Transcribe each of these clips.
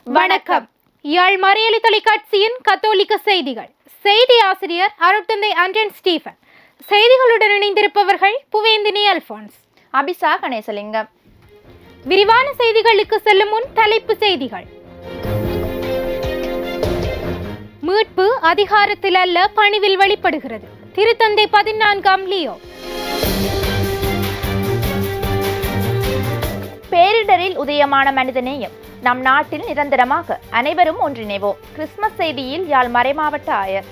வணக்கம். யாழ் மறையொலி தொலைக்காட்சியின் கத்தோலிக்க செய்திகள். செய்தி ஆசிரியர் அருட்தந்தை ஆண்டன் ஸ்டீபன். செய்திகளுடன் இணைந்திருப்பவர்கள் புவேந்தினி அல்போன்ஸ், அபிசா கணேசலிங்கம். விரிவான செய்திகளுக்கு செல்லும் முன் தலைப்பு செய்திகள். மீட்பு அதிகாரத்தில் அல்ல, பணிவில் வெளிப்படுகிறது. திருத்தந்தை 14ஆம் லியோ. பேரிடரில் உதயமான மனிதநேயம் நம் நாட்டில் நிரந்தரமாக, அனைவரும் ஒன்றிணைவோம். கிறிஸ்துமஸ் செய்தியில் யாழ் மறைமாவட்ட ஆயர்.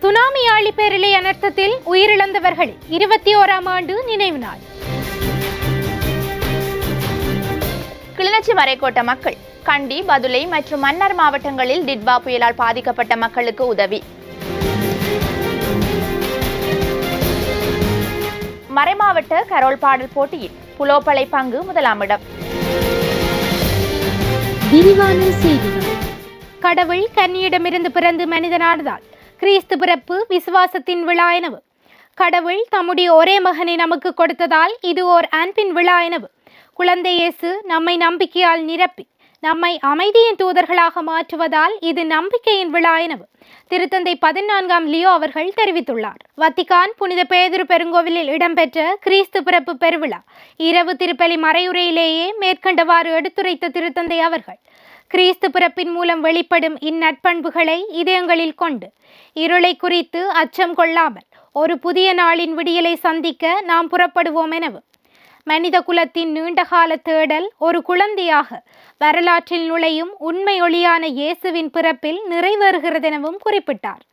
சுனாமி ஆழிப்பேரலை அனர்த்தத்தில் உயிரிழந்தவர்கள் 21ஆம் ஆண்டு நினைவு நாள். கிளிநொச்சி மறைக்கோட்ட மக்கள் கண்டி, பதுளை மற்றும் மன்னார் மாவட்டங்களில் டிட்வா புயலால் பாதிக்கப்பட்ட மக்களுக்கு உதவி. மறைமாவட்ட கரோல் பாடல் போட்டியில் புலோப்பளை பங்கு முதலாம் இடம். விரிவான செய்திகள். கடவுள் கன்னியிடமிருந்து பிறந்து மனிதனானதால் கிறிஸ்து பிறப்பு விசுவாசத்தின் விழா எனவு. கடவுள் தம்முடைய ஒரே மகனை நமக்கு கொடுத்ததால் இது ஓர் அன்பின் விழா எனவு. குழந்தை இயேசு நம்மை நம்பிக்கையால் நிரப்பி நம்மை அமைதியின் தூதர்களாக மாற்றுவதால் இது நம்பிக்கையின் விழா எனவு திருத்தந்தை 14ஆம் லியோ அவர்கள் தெரிவித்துள்ளார். வத்திக்கான் புனித பேதுரு பெருங்கோவிலில் இடம்பெற்ற கிறிஸ்து பிறப்பு பெருவிழா இரவு திருப்பலி மறையுரையிலேயே மேற்கண்டவாறு எடுத்துரைத்த திருத்தந்தை அவர்கள், கிறிஸ்து பிறப்பின் மூலம் வெளிப்படும் இந்நற்பண்புகளை இதயங்களில் கொண்டு இருளை குறித்து அச்சம் கொள்ளாமல் ஒரு புதிய நாளின் விடியலை சந்திக்க நாம் புறப்படுவோம் எனவும், மனித குலத்தின் நீண்டகால தேடல் ஒரு குழந்தையாக வரலாற்றில் நுழையும் உண்மை ஒளியான இயேசுவின் பிறப்பில் நிறைவேறுகிறதெனவும் குறிப்பிட்டார்.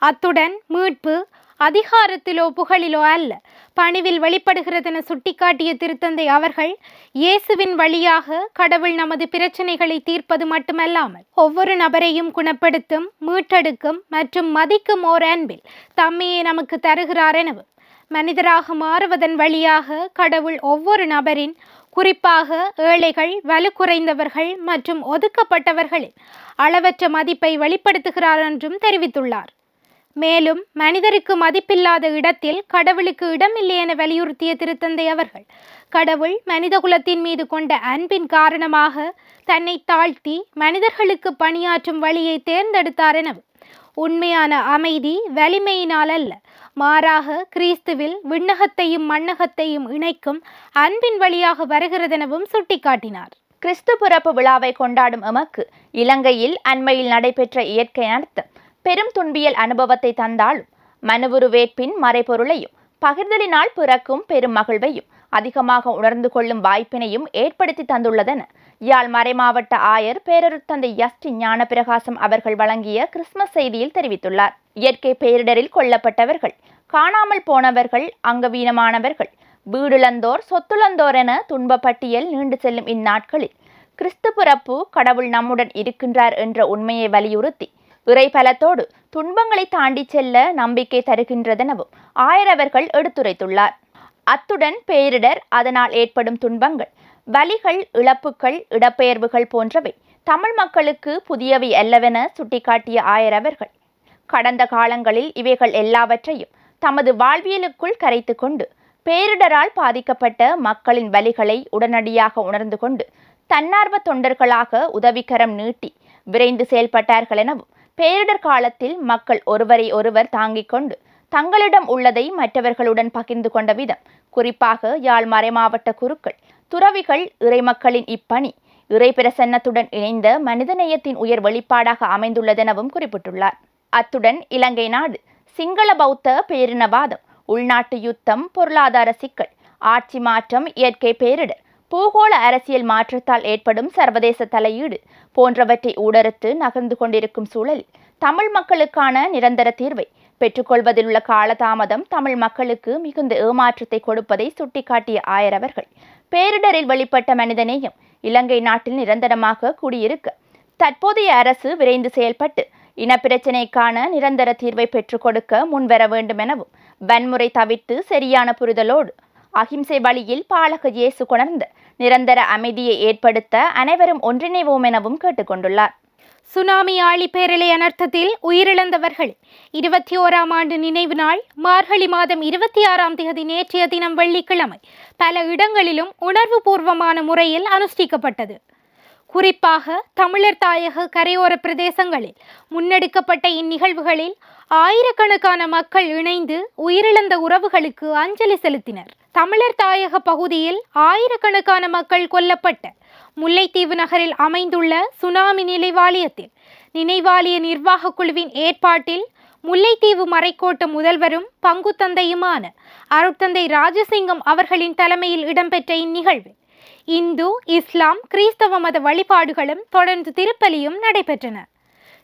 அத்துடன் மீட்பு அதிகாரத்திலோ புகழிலோ அல்ல, பணிவில் வெளிப்படுகிறதென சுட்டிக்காட்டிய திருத்தந்தை அவர்கள், இயேசுவின் வழியாக கடவுள் நமது பிரச்சனைகளை தீர்ப்பது மட்டுமல்லாமல் ஒவ்வொரு நபரையும் குணப்படுத்தும், மீட்டெடுக்கும் மற்றும் மதிக்கும் ஓர் அன்பில் தம்மையே நமக்கு தருகிறார் எனவும், மனிதராக மாறுவதன் வழியாக கடவுள் ஒவ்வொரு நபரின், குறிப்பாக ஏழைகள், வலு குறைந்தவர்கள் மற்றும் ஒதுக்கப்பட்டவர்களின் அளவற்ற மதிப்பை வெளிப்படுத்துகிறார் என்றும் தெரிவித்துள்ளார். மேலும் மனிதருக்கு மதிப்பில்லாத இடத்தில் கடவுளுக்கு இடமில்லை என வலியுறுத்திய திருத்தந்தை அவர்கள், கடவுள் மனித குலத்தின் மீது கொண்ட அன்பின் காரணமாக தன்னை தாழ்த்தி மனிதர்களுக்கு பணியாற்றும் வழியை தேர்ந்தெடுத்தார் எனவும், உண்மையான அமைதி வலிமையினால் அல்ல, மாறாக கிறிஸ்துவில் விண்ணகத்தையும் மண்ணகத்தையும் இணைக்கும் அன்பின் வழியாக வருகிறதெனவும் சுட்டிக்காட்டினார். கிறிஸ்து பிறப்பு விழாவை கொண்டாடும் எமக்கு இலங்கையில் அண்மையில் நடைபெற்ற இயற்கை அனர்த்தம் பெரும் துன்பியல் அனுபவத்தை தந்தாலும் மனுவுருவேற்பின் மறைபொருளையும் பகிர்தலினால் பிறக்கும் பெரும் மகிழ்வையும் அதிகமாக உணர்ந்து கொள்ளும் வாய்ப்பினையும் ஏற்படுத்தி தந்துள்ளதென யாழ் மறைமாவட்ட ஆயர் பேரருட்தந்தை யஸ்டின் ஞானப்பிரகாசம் அவர்கள் வழங்கிய கிறிஸ்துமஸ் செய்தியில் தெரிவித்துள்ளார். இயற்கை பேரிடரில் கொல்லப்பட்டவர்கள், காணாமல் போனவர்கள், அங்கவீனமானவர்கள், வீடிழந்தோர், சொத்துழந்தோர் என துன்ப பட்டியல் நீண்டு செல்லும் இந்நாட்களில் கிறிஸ்து பிறப்பு கடவுள் நம்முடன் இருக்கின்றார் என்ற உண்மையை வலியுறுத்தி இறைபலத்தோடு துன்பங்களை தாண்டி செல்ல நம்பிக்கை தருகின்றதெனவும் ஆயர் அவர்கள் எடுத்துரைத்துள்ளார். அத்துடன் பேரிடர், அதனால் ஏற்படும் துன்பங்கள், வலிகள், இழப்புகள், இடப்பெயர்வுகள் போன்றவை தமிழ் மக்களுக்கு புதியவை அல்லவென சுட்டிக்காட்டிய ஆயர் அவர்கள், கடந்த காலங்களில் இவைகள் எல்லாவற்றையும் தமது வாழ்வியலுக்குள் கரைத்து கொண்டு பேரிடரால் பாதிக்கப்பட்ட மக்களின் வலிகளை உடனடியாக உணர்ந்து கொண்டு தன்னார்வ தொண்டர்களாக உதவிக்கரம் நீட்டி விரைந்து செயல்பட்டார்கள் எனவும், பேரிடர் காலத்தில் மக்கள் ஒருவரை ஒருவர் தாங்கிக் கொண்டு தங்களிடம் உள்ளதை மற்றவர்களுடன் பகிர்ந்து கொண்ட விதம், குறிப்பாக யாழ் மறைமாவட்ட குருக்கள், துறவிகள், இறைமக்களின் இப்பணி இறை பிரசன்னத்துடன் இணைந்த மனிதநேயத்தின் உயர் வெளிப்பாடாக அமைந்துள்ளதெனவும் குறிப்பிட்டுள்ளார். அத்துடன் இலங்கை நாடு சிங்கள பௌத்த பேரினவாதம், உள்நாட்டு யுத்தம், பொருளாதார சிக்கல், ஆட்சி மாற்றம், இயற்கை பேரிடர், பூகோள அரசியல் மாற்றத்தால் ஏற்படும் சர்வதேச தலையீடு போன்றவற்றை ஊடறுத்து நகர்ந்து கொண்டிருக்கும் சூழலில் தமிழ் மக்களுக்கான நிரந்தர தீர்வை பெற்றுக்கொள்வதில் உள்ள காலதாமதம் தமிழ் மக்களுக்கு மிகுந்த ஏமாற்றத்தை கொடுப்பதை சுட்டிக்காட்டிய ஆயர் அவர்கள், பேரிடரில் வெளிப்பட்ட மனிதநேயம் இலங்கை நாட்டில் நிரந்தரமாக குடியிருக்க தற்போதைய அரசு விரைந்து செயல்பட்டு இனப்பிரச்சினைக்கான நிரந்தர தீர்வை பெற்றுக் கொடுக்க முன்வர வேண்டும் எனவும், வன்முறை தவிர்த்து சரியான புரிதலோடு அகிம்சை வழியில் பாலக இயேசு கொணர்ந்த நிரந்தர அமைதியை ஏற்படுத்த அனைவரும் ஒன்றிணைவோம் எனவும் கேட்டுக்கொண்டுள்ளார். சுனாமி ஆழிப்பேரலை அனர்த்தத்தில் உயிரிழந்தவர்கள் 21ஆம் ஆண்டு நினைவு நாள் மார்கழி மாதம் 26ஆம் தேதி நேற்றைய தினம் வெள்ளிக்கிழமை பல இடங்களிலும் உணர்வுபூர்வமான முறையில் அனுஷ்டிக்கப்பட்டது. குறிப்பாக தமிழர் தாயக கரையோர பிரதேசங்களில் முன்னெடுக்கப்பட்ட இந்நிகழ்வுகளில் ஆயிரக்கணக்கான மக்கள் இணைந்து உயிரிழந்த உறவுகளுக்கு அஞ்சலி செலுத்தினர். தமிழர் தாயக பகுதியில் ஆயிரக்கணக்கான மக்கள் கொல்லப்பட்ட முல்லைத்தீவு நகரில் அமைந்துள்ள சுனாமி நினைவாலயத்தில் நினைவாலய நிர்வாக குழுவின் ஏற்பாட்டில் முல்லைத்தீவு மறைக்கோட்ட முதல்வரும் பங்கு தந்தையுமான அருட்தந்தை ராஜசிங்கம் அவர்களின் தலைமையில் இடம்பெற்ற இந்நிகழ்வில் இந்து, இஸ்லாம், கிறிஸ்தவ மத வழிபாடுகளும் தொடர்ந்து திருப்பலியும் நடைபெற்றன.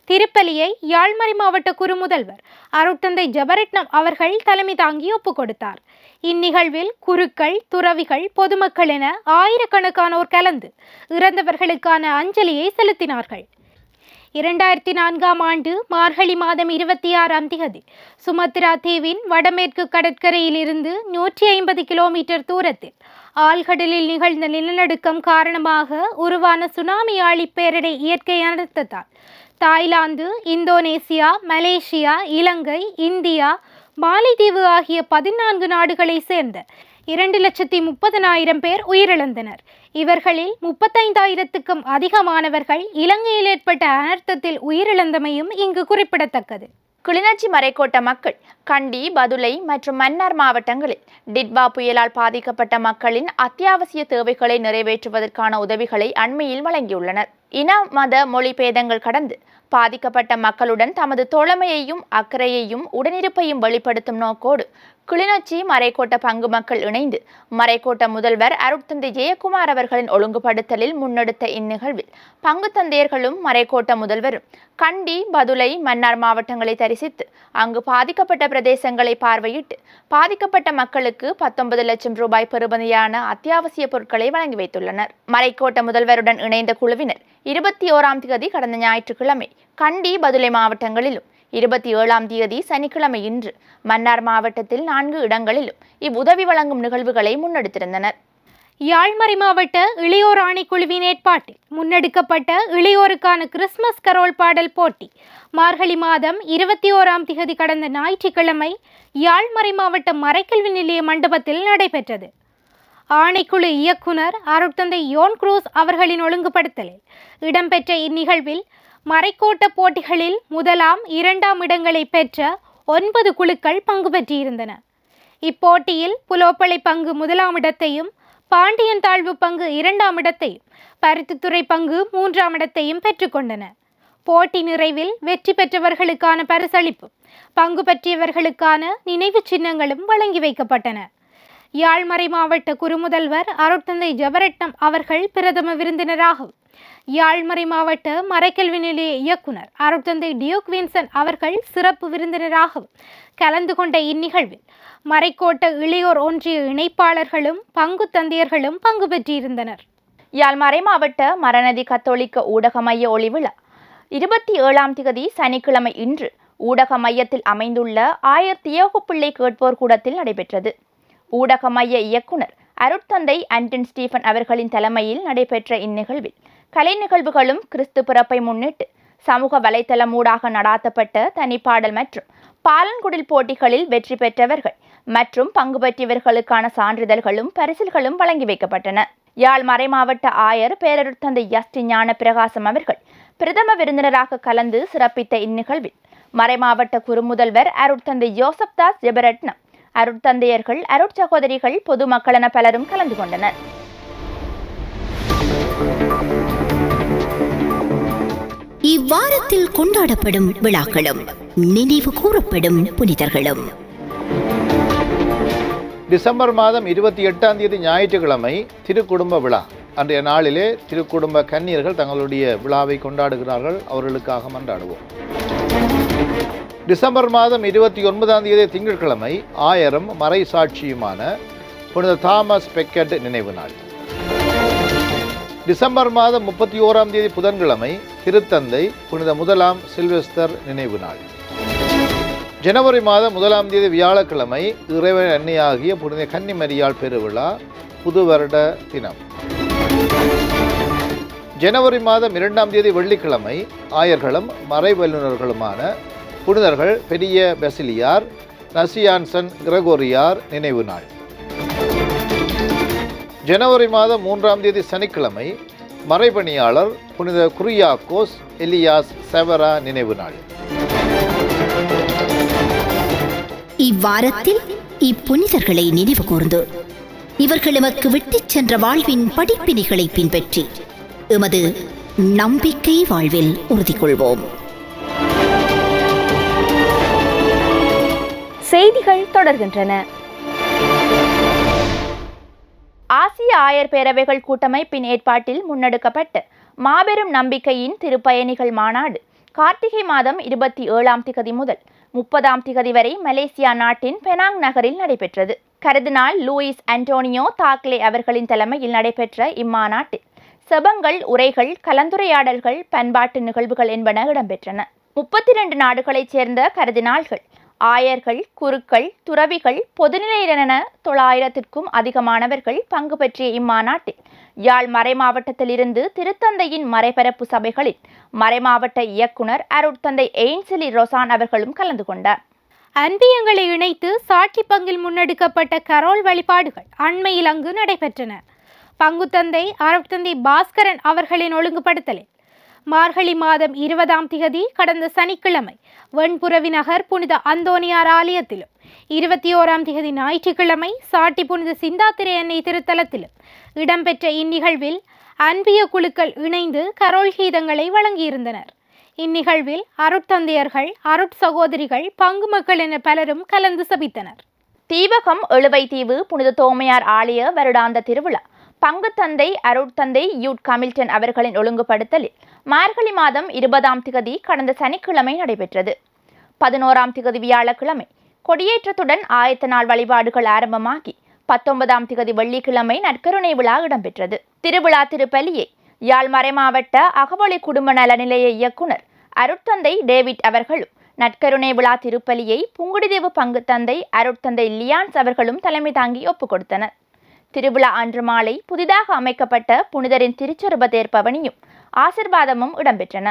திருப்பலியை யாழ்மறை மாவட்ட குருமுதல்வர் அருட்தந்தை ஜெபரட்னம் அவர்கள் தலைமை தாங்கி ஒப்புக் கொடுத்தார். இந்நிகழ்வில் குருக்கள், துறவிகள், பொதுமக்கள் என ஆயிரக்கணக்கானோர் கலந்து இறந்தவர்களுக்கான அஞ்சலியை செலுத்தினார்கள். 2004ஆம் ஆண்டு மார்கழி மாதம் 26ஆம் தேதி சுமத்ரா தீவின் வடமேற்கு கடற்கரையில் இருந்து 150 கிலோமீட்டர் தூரத்தில் ஆழ்கடலில் நிகழ்ந்த நிலநடுக்கம் காரணமாக உருவான சுனாமி ஆழிப்பேரலை இயற்கை அனர்த்தத்தால் தாய்லாந்து, இந்தோனேசியா, மலேசியா, இலங்கை, இந்தியா, மாலைதீவு ஆகிய 14 நாடுகளை சேர்ந்த 2,30,000 பேர் உயிரிழந்தனர். இவர்களில் 35,000க்கும் அதிகமானவர்கள் இலங்கையில் ஏற்பட்ட அனர்த்தத்தில் உயிரிழந்தமையும் இங்கு குறிப்பிடத்தக்கது. கிளிநொச்சி மறைக்கோட்ட மக்கள் கண்டி, பதுளை மற்றும் மன்னார் மாவட்டங்களில் டிட்வா புயலால் பாதிக்கப்பட்ட மக்களின் அத்தியாவசிய தேவைகளை நிறைவேற்றுவதற்கான உதவிகளை அண்மையில் வழங்கியுள்ளனர். இன, மத, மொழி பேதங்கள் கடந்து பாதிக்கப்பட்ட மக்களுடன் தமது தோழமையையும் அக்கறையையும் உடனிருப்பையும் வெளிப்படுத்தும் நோக்கோடு கிளிநொச்சி மறைக்கோட்ட பங்கு மக்கள் இணைந்து மறைக்கோட்ட முதல்வர் அருட்தந்தை ஜெயக்குமார் அவர்களின் ஒழுங்குபடுத்தலில் முன்னெடுத்த இந்நிகழ்வில் பங்கு தந்தையர்களும் மறைக்கோட்ட முதல்வரும் கண்டி, பதுளை, மன்னார் மாவட்டங்களை தரிசித்து அங்கு பாதிக்கப்பட்ட பிரதேசங்களை பார்வையிட்டு பாதிக்கப்பட்ட மக்களுக்கு 19 லட்சம் ரூபாய் பெறுமதியான அத்தியாவசிய பொருட்களை வழங்கி வைத்துள்ளனர். மறைக்கோட்ட முதல்வருடன் இணைந்த குழுவினர் 21ஆம் தேதி கடந்த ஞாயிற்றுக்கிழமை கண்டி, பதுளை மாவட்டங்களிலும் 27ஆம் தேதி சனிக்கிழமை இன்று மன்னார் மாவட்டத்தில் 4 இடங்களிலும் இவ்வுதவி வழங்கும் நிகழ்வுகளை முன்னெடுத்திருந்தனர். யாழ்மறை மாவட்ட இளையோர் ஆணைக்குழுவின் ஏற்பாட்டில் முன்னெடுக்கப்பட்ட இளையோருக்கான கிறிஸ்துமஸ் கரோல் பாடல் போட்டி மார்கழி மாதம் 21ஆம் தேதி கடந்த ஞாயிற்றுக்கிழமை யாழ்மறை மாவட்ட மறைக்கல்வி நிலைய மண்டபத்தில் நடைபெற்றது. ஆணைக்குழு இயக்குனர் அருட்தந்தை யோன் குரூஸ் அவர்களின் ஒழுங்குபடுத்தலில் இடம்பெற்ற இந்நிகழ்வில் மறைக்கோட்ட போட்டிகளில் 1ஆம், 2ஆம் இடங்களை பெற்ற 9 குழுக்கள் பங்கு பெற்றிருந்தன. இப்போட்டியில் புலோப்பளை பங்கு 1ஆம் இடத்தையும், பாண்டியன் தாழ்வு பங்கு 2ஆம் இடத்தையும், பருத்தித்துறை பங்கு 3ஆம் இடத்தையும் பெற்றுக்கொண்டன. போட்டி நிறைவில் வெற்றி பெற்றவர்களுக்கான பரிசளிப்பும் பங்கு பெற்றியவர்களுக்கான நினைவு சின்னங்களும் வழங்கி வைக்கப்பட்டன. யாழ்மறை மாவட்ட குருமுதல்வர் அருட்தந்தை ஜெபரட்னம் அவர்கள் பிரதம விருந்தினராகவும் யாழ்மறை மாவட்ட மறைக்கல்வி நிலைய இயக்குனர் அருட்தந்தை டியோக் வின்சன் அவர்கள் சிறப்பு விருந்தினராகவும் கலந்து கொண்ட இந்நிகழ்வில் மறைக்கோட்ட இளையோர் ஒன்றிய இணைப்பாளர்களும் பங்கு தந்தையர்களும் பங்கு பெற்றிருந்தனர். யாழ்மறை மாவட்ட மரநதி கத்தோலிக்க ஊடக மைய ஒளி விழா 27ஆம் தேதி சனிக்கிழமை இன்று ஊடக மையத்தில் அமைந்துள்ள ஆயர் தியோகு பிள்ளை கேட்போர் கூடத்தில் நடைபெற்றது. ஊடக மைய இயக்குனர் அருட்தந்தை ஆண்டன் ஸ்டீபன் அவர்களின் தலைமையில் நடைபெற்ற இந்நிகழ்வில் கலை நிகழ்வுகளும் கிறிஸ்து பிறப்பை முன்னிட்டு சமூக வலைத்தளம் ஊடாக நடாத்தப்பட்ட தனிப்பாடல் மற்றும் பாலன்குடில் போட்டிகளில் வெற்றி பெற்றவர்கள் மற்றும் பங்கு பெற்றவர்களுக்கான சான்றிதழ்களும் பரிசில்களும் வழங்கி வைக்கப்பட்டன. யாழ் மறை மாவட்ட ஆயர் பேரருட்தந்தை யஸ்டி ஞான பிரகாசம் அவர்கள் பிரதம விருந்தினராக கலந்து சிறப்பித்த இந்நிகழ்வில் மறைமாவட்ட குருமுதல்வர் அருட்தந்தை யோசப்தாஸ் ஜெபரட்னம், அருட்தந்தையர்கள், அருட்சகோதரிகள், பொதுமக்கள் என பலரும் கலந்து கொண்டனர். இவ்வாரத்தில் கொண்டாடப்படும் விழாக்களும் நினைவு கூறப்படும் புனிதர்களும். டிசம்பர் மாதம் 28ஆம் தேதி ஞாயிற்றுக்கிழமை திருக்குடும்ப விழா. அன்றைய நாளிலே திருக்குடும்ப கன்னியர்கள் தங்களுடைய விழாவை கொண்டாடுகிறார்கள். அவர்களுக்காக மன்றாடுவோம். டிசம்பர் மாதம் 29ஆம் தேதி திங்கட்கிழமை ஆயரும் மறை சாட்சியுமான புனித தாமஸ் பெக்கெட் நினைவு நாள். டிசம்பர் மாதம் 31ஆம் தேதி புதன்கிழமை திருத்தந்தை புனித 1ஆம் சில்வெஸ்டர் நினைவு நாள். ஜனவரி மாதம் 1ஆம் தேதி வியாழக்கிழமை இறைவன் அன்னையாகிய புனித கன்னிமரியாள் பெருவிழா, புது வருட தினம். ஜனவரி மாதம் 2ஆம் தேதி வெள்ளிக்கிழமை ஆயர்களும் மறைவல்லுநர்களுமான புனிதர்கள் பெரிய பெசிலியார், நசியான்சன் கிரகோரியார் நினைவு நாள். ஜனவரி மாதம் 3ஆம் தேதி சனிக்கிழமை மறைபணியாளர் புனித குரியாக்கோஸ் எலியாஸ் செவரா நினைவு நாள். இவ்வாரத்தில் இப்புனிதர்களை நினைவு கூர்ந்து இவர்கள் எமக்கு விட்டுச் சென்ற வாழ்வின் படிப்பினைகளை பின்பற்றி எமது நம்பிக்கை வாழ்வில் உறுதி கொள்வோம். செய்திகள் தொடர்கின்றன. ஆசிய ஆயர் பேரவைகள் கூட்டமைப்பின் ஏற்பாட்டில் முன்னெடுக்கப்பட்ட மாபெரும் நம்பிக்கையின் திருப்பயணிகள் மாநாடு கார்த்திகை மாதம் 27ஆம் திகதி முதல் 30ஆம் திகதி வரை மலேசியா நாட்டின் பெனாங் நகரில் நடைபெற்றது. கர்தினால் லூயிஸ் அன்டோனியோ தாக்லே அவர்களின் தலைமையில் நடைபெற்ற இம்மாநாட்டில் செபங்கள், உரைகள், கலந்துரையாடல்கள், பண்பாட்டு நிகழ்வுகள் என்பன இடம்பெற்றன. 32 நாடுகளைச் சேர்ந்த கர்தினால்கள், ஆயர்கள், குருக்கள், துறவிகள், பொதுநிலையினரென 900க்கும் அதிகமானவர்கள் பங்கு பற்றிய இம்மாநாட்டில் யாழ் மறைமாவட்டத்திலிருந்து திருத்தந்தையின் மறைபரப்பு சபைகளின் மறைமாவட்ட இயக்குனர் அருட்தந்தை எயின்சிலி ரொசான் அவர்களும் கலந்து கொண்டார். அன்பியங்களை இணைத்து சாட்சி பங்கில் முன்னெடுக்கப்பட்ட கரோல் வழிபாடுகள் அண்மையில் அங்கு நடைபெற்றன. பங்குத்தந்தை அருட்தந்தை பாஸ்கரன் அவர்களின் ஒழுங்குபடுத்தலில் மார்கழி மாதம் 20ஆம் திகதி கடந்த சனிக்கிழமை வெண்புறவி நகர் புனித அந்தோனியார் ஆலயத்திலும் 21ஆம் திகதி ஞாயிற்றுக்கிழமை சாட்டி புனித சிந்தாத்திரை அன்னை திருத்தலத்திலும் இடம்பெற்ற இந்நிகழ்வில் அன்பிய குழுக்கள் இணைந்து கரோல் கீதங்களை வழங்கியிருந்தனர். இந்நிகழ்வில் அருட்தந்தையர்கள், அருட்சகோதரிகள், பங்கு மக்கள் என பலரும் கலந்து சபித்தனர். தீவகம் எழுவைத்தீவு புனித தோமையார் ஆலய வருடாந்த திருவிழா பங்குத்தந்தை அருட்தந்தை யூட் கமில்டன் அவர்களின் ஒழுங்குபடுத்தலில் மார்கழி மாதம் 20ஆம் திகதி கடந்த சனிக்கிழமை நடைபெற்றது. 11ஆம் திகதி வியாழக்கிழமை கொடியேற்றத்துடன் ஆயத்த நாள் வழிபாடுகள் ஆரம்பமாகி 19ஆம் திகதி வெள்ளிக்கிழமை நற்கருணை விழா இடம்பெற்றது. திருவிழா திருப்பலியை யாழ் மறைமாவட்ட அகவொளி குடும்ப நல நிலைய இயக்குனர் அருட்தந்தை டேவிட் அவர்களும், நற்கருணை விழா திருப்பலியை புங்குடிதீவு பங்குத்தந்தை அருட்தந்தை லியான்ஸ் அவர்களும் தலைமை தாங்கி ஒப்புக் கொடுத்தனர். திருவிழா அன்று மாலை புதிதாக அமைக்கப்பட்ட புனிதரின் திருச்சொருப தேர்ப்பவனியும் ஆசிர்வாதமும் இடம்பெற்றன.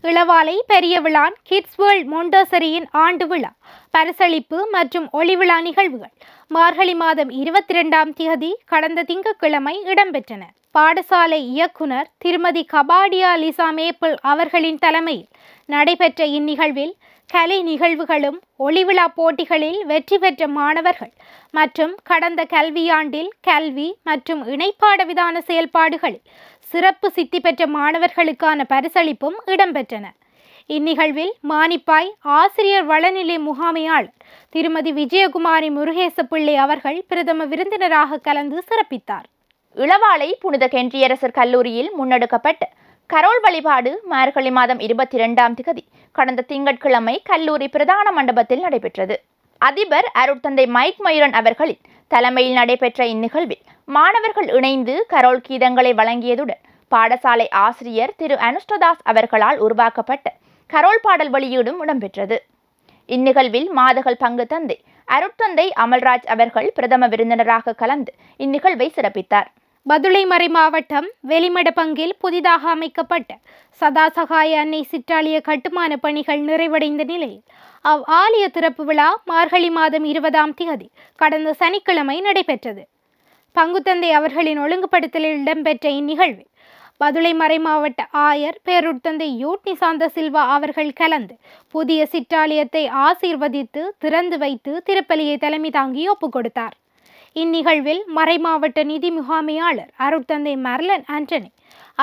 இளவாலை பெரிய விழான் கிட்ஸ் வேர்ல்ட் மொண்டசரியின் ஆண்டு விழா, பரிசளிப்பு மற்றும் ஒளி விழா நிகழ்வுகள் மார்கழி மாதம் 22ஆம் திகதி கடந்த திங்கட்கிழமை இடம்பெற்றன. பாடசாலை இயக்குனர் திருமதி கபாடியா லிசா மேப்பிள் அவர்களின் தலைமையில் நடைபெற்ற இந்நிகழ்வில் கலை நிகழ்வுகளும் ஒளிவிழா போட்டிகளில் வெற்றி பெற்ற மாணவர்கள் மற்றும் கடந்த கல்வியாண்டில் கல்வி மற்றும் இணைப்பாட விதான செயல்பாடுகளில் சிறப்பு சித்தி பெற்ற மாணவர்களுக்கான பரிசளிப்பும் இடம்பெற்றன. இந்நிகழ்வில் மானிப்பாய் ஆசிரியர் வளநிலை முகாமையாளர் திருமதி விஜயகுமாரி முருகேச பிள்ளை அவர்கள் பிரதம விருந்தினராக கலந்து சிறப்பித்தார். இளவாலை புனித கென்றியரசர் கல்லூரியில் முன்னெடுக்கப்பட்ட கரோல் வழிபாடு மார்கழி மாதம் 22ஆம் திகதி கடந்த திங்கட்கிழமை கல்லூரி பிரதான மண்டபத்தில் நடைபெற்றது. அதிபர் அருட்தந்தை மைக் மயூரன் அவர்களின் தலைமையில் நடைபெற்ற இந்நிகழ்வில் மாணவர்கள் இணைந்து கரோல் கீதங்களை வழங்கியதுடன் பாடசாலை ஆசிரியர் திரு அனுஷ்டதாஸ் அவர்களால் உருவாக்கப்பட்ட கரோல் பாடல் வெளியீடும் இடம்பெற்றது. இந்நிகழ்வில் மாதகள் பங்கு தந்தை அருட்தந்தை அமல்ராஜ் அவர்கள் பிரதம விருந்தினராக கலந்து இந்நிகழ்வை சிறப்பித்தார். பதுளை மறை மாவட்டம் வெளிமட பங்கில் புதிதாக அமைக்கப்பட்ட சதாசகாய அன்னை சிற்றாலய கட்டுமான பணிகள் நிறைவடைந்த நிலையில் ஆலய திறப்பு விழா மார்கழி மாதம் 20ஆம் திகதி கடந்த சனிக்கிழமை நடைபெற்றது. பங்குத்தந்தை அவர்களின் ஒழுங்குபடுத்தலில் இடம்பெற்ற இந்நிகழ்வில் பதுளை மறை மாவட்ட ஆயர் பேருட்தந்தை யூட் நிசாந்த சில்வா அவர்கள் கலந்து புதிய சிற்றாலயத்தை ஆசீர்வதித்து திறந்து வைத்து திருப்பலியை தலைமை தாங்கி ஒப்புக் கொடுத்தார். இந்நிகழ்வில் மறைமாவட்ட நிதி முகாமையாளர் அருட்தந்தை மர்லன் ஆண்டனி,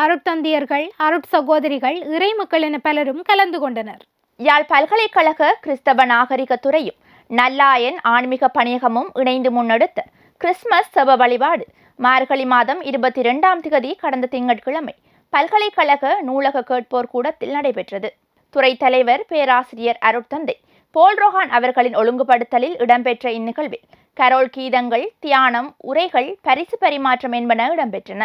அருட்தந்தையர்கள், அருட்சகோதரிகள், இறைமக்கள் என பலரும் கலந்து கொண்டனர். யாழ் பல்கலைக்கழக கிறிஸ்தவ நாகரிக துறையும் நல்லாயன் ஆன்மீக பணியகமும் இணைந்து முன்னெடுத்த கிறிஸ்துமஸ் செப வழிபாடு மார்கழி மாதம் 22ஆம் திகதி கடந்த திங்கட்கிழமை பல்கலைக்கழக நூலக கேட்போர் கூடத்தில் நடைபெற்றது. துறை தலைவர் பேராசிரியர் அருட்தந்தை போல் ரோஹான் அவர்களின் ஒழுங்குபடுத்தலில் இடம்பெற்ற இந்நிகழ்வில் கரோல் கீதங்கள், தியானம், உரைகள், பரிசு பரிமாற்றம் என்பன இடம்பெற்றன.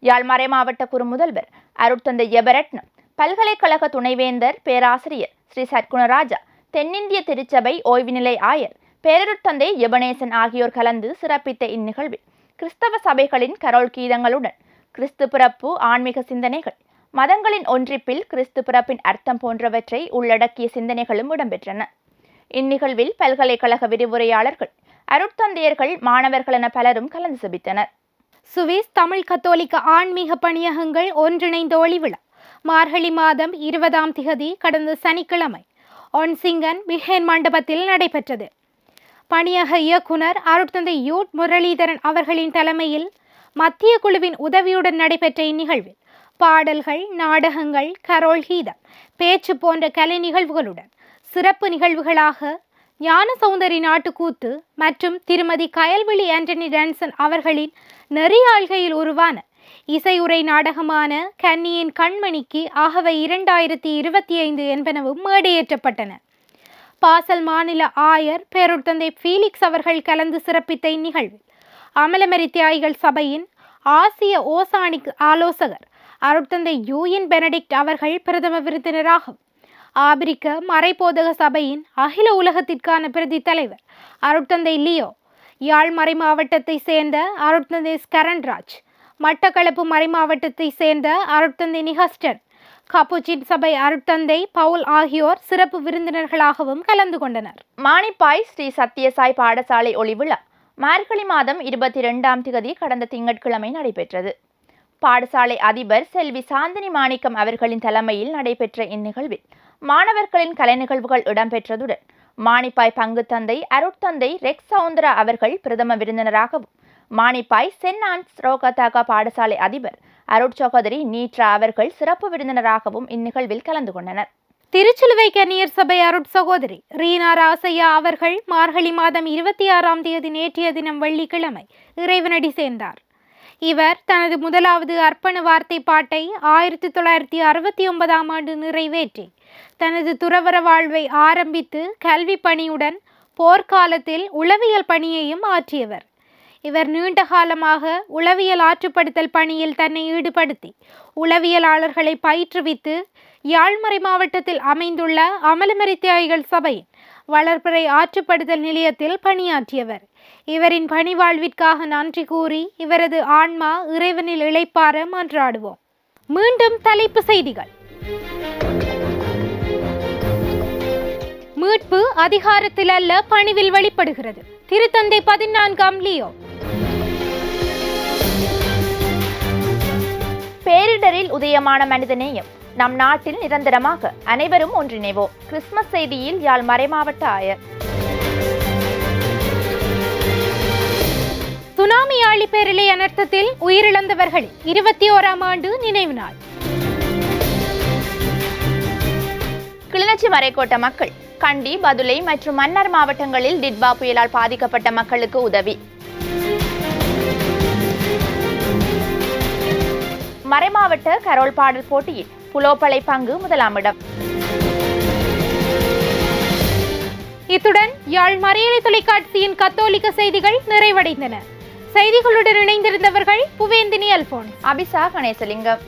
யாழ் மறைமாவட்ட குறுமுதல்வர் அருட்தந்தை எபரட்னம், பல்கலைக்கழக துணைவேந்தர் பேராசிரியர் ஸ்ரீ சத்குணராஜா, தென்னிந்திய திருச்சபை ஓய்வு நிலை ஆயர் பேரருட்தந்தை எபனேசன் ஆகியோர் கலந்து சிறப்பித்த இந்நிகழ்வில் கிறிஸ்தவ சபைகளின் கரோல் கீதங்களுடன் கிறிஸ்து பிறப்பு, ஆன்மீக சிந்தனைகள், மதங்களின் ஒன்றிப்பில் கிறிஸ்து பிறப்பின் அர்த்தம் போன்றவற்றை உள்ளடக்கிய சிந்தனைகளும் இடம்பெற்றன. இந்நிகழ்வில் பல்கலைக்கழக விரிவுரையாளர்கள், அருட்தந்தையர்கள், மாணவர்கள் என பலரும் கலந்து சிபித்தனர். சுவிஸ் தமிழ் கத்தோலிக்க ஆன்மீக பணியகங்கள் ஒன்றிணைந்த ஒளிவிழா மார்கழி மாதம் 20ஆம் திகதி கடந்த சனிக்கிழமை ஒன்சிங்கன் விஹேன் மண்டபத்தில் நடைபெற்றது. பணியக இயக்குனர் அருட்தந்தை யூட் முரளிதரன் அவர்களின் தலைமையில் மத்திய குழுவின் உதவியுடன் நடைபெற்ற இந்நிகழ்வில் பாடல்கள், நாடகங்கள், கரோல் கீதம், பேச்சு போன்ற கலை நிகழ்வுகளுடன் சிறப்பு நிகழ்வுகளாக ஞான சௌந்தரி நாட்டுக்கூத்து மற்றும் திருமதி கயல்விழி ஆண்டனி டான்சன் அவர்களின் நெறியாள்கையில் உருவான இசையுரை நாடகமான கன்னியின் கண்மணிக்கு ஆகவே 2025 என்பனவும் மேடையேற்றப்பட்டன. பாசல் மாநில ஆயர் பேருட்தந்தை ஃபீலிக்ஸ் அவர்கள் கலந்து சிறப்பித்த இந்நிகழ்வில் அமலமரி தியாகிகள் சபையின் ஆசிய ஓசானிக் ஆலோசகர் அருட்தந்தை யூயின் பெனடிக்ட் அவர்கள் பிரதம விருந்தினராகவும், ஆபிரிக்க மறைபோதக சபையின் அகில உலகத்திற்கான பிரதி தலைவர் அருட்தந்தை லியோ, யாழ் மறை மாவட்டத்தை சேர்ந்த அருட்தந்தை ஸ்கரன்ராஜ், மட்டக்களப்பு மறை மாவட்டத்தை சேர்ந்த அருட்தந்தை நிகஸ்டன், கப்புச்சின் சபை அருட்தந்தை பவுல் ஆகியோர் சிறப்பு விருந்தினர்களாகவும் கலந்து கொண்டனர். மானிப்பாய் ஸ்ரீ சத்யசாய் பாடசாலை ஒளிவிழா மார்கழி மாதம் 22ஆம் திகதி கடந்த திங்கட்கிழமை நடைபெற்றது. பாடசாலை அதிபர் செல்வி சாந்தினி மாணிக்கம் அவர்களின் தலைமையில் நடைபெற்ற இந்நிகழ்வில் மாணவர்களின் கலை நிகழ்வுகள் இடம்பெற்றதுடன் மானிப்பாய் பங்கு தந்தை அருட்தந்தை ரெக்ஸ் சவுந்தரா அவர்கள் பிரதம விருந்தினராகவும், மானிப்பாய் சென்ட் ஆன்ஸ் ரோகதாகா பாடசாலை அதிபர் அருட்சகோதரி நீட்ரா அவர்கள் சிறப்பு விருந்தினராகவும் இந்நிகழ்வில் கலந்து கொண்டனர். திருச்சிலுவை கன்னியர் சபை அருட் சகோதரி ரீனா ராசையா அவர்கள் மார்கழி மாதம் 26ஆம் தேதி நேற்றைய தினம் வெள்ளிக்கிழமை இறைவனடி சேர்ந்தார். இவர் தனது முதலாவது அர்ப்பண வார்த்தை பாட்டை 1969ஆம் ஆண்டு நிறைவேற்றி தனது துறவற வாழ்வை ஆரம்பித்து கல்வி பணியுடன் போர்க்காலத்தில் உளவியல் பணியையும் ஆற்றியவர். இவர் நீண்ட காலமாக உளவியல் ஆற்றுப்படுத்தல் பணியில் தன்னை ஈடுபடுத்தி உளவியலாளர்களை பயிற்றுவித்து யாழ்மறை மாவட்டத்தில் அமைந்துள்ள அமலமரி தியாகிகள் சபையின் வளர்பிறை ஆற்றுப்படுத்தல் நிலையத்தில் பணியாற்றியவர். இவரின் பணி வாழ்விற்காக நன்றி கூறி இவரது ஆன்மா இறைவனில் இளைப்பார மன்றாடுவோம். மீண்டும் தலைப்பு செய்திகள். மீட்பு அதிகாரத்தில் அல்ல, பணிவில் வெளிப்படுகிறது. திருத்தந்தை 14ஆம் லியோ. பேரிடரில் உதயமான மனிதநேயம் நம் நாட்டில் நிரந்தரமாக, அனைவரும் ஒன்றிணைவோம். கிறிஸ்துமஸ் செய்தியில் யாழ் மறைமாவட்ட ஆயர். சுனாமி ஆழிப்பேரலை அனர்த்தத்தில் உயிரிழந்தவர்களின் 21ஆம் ஆண்டு நினைவு நாள். கிளிநொச்சி மறைக்கோட்ட மக்கள் கண்டி, பதுளை மற்றும் மன்னார் மாவட்டங்களில் டிட்பா புயலால் பாதிக்கப்பட்ட மக்களுக்கு உதவி. மறைமாவட்ட கரோல் பாடல் போட்டியில் புலோப்பளை பங்கு 1ஆம் இடம். இத்துடன் யாழ் மறையலை தொலைக்காட்சியின் கத்தோலிக்க செய்திகள் நிறைவடைந்தன. செய்திகளுடன் இணைந்திருந்தவர்கள் புவேந்தினி அல்போன்ஸ், அபிசா கணேசலிங்கம்.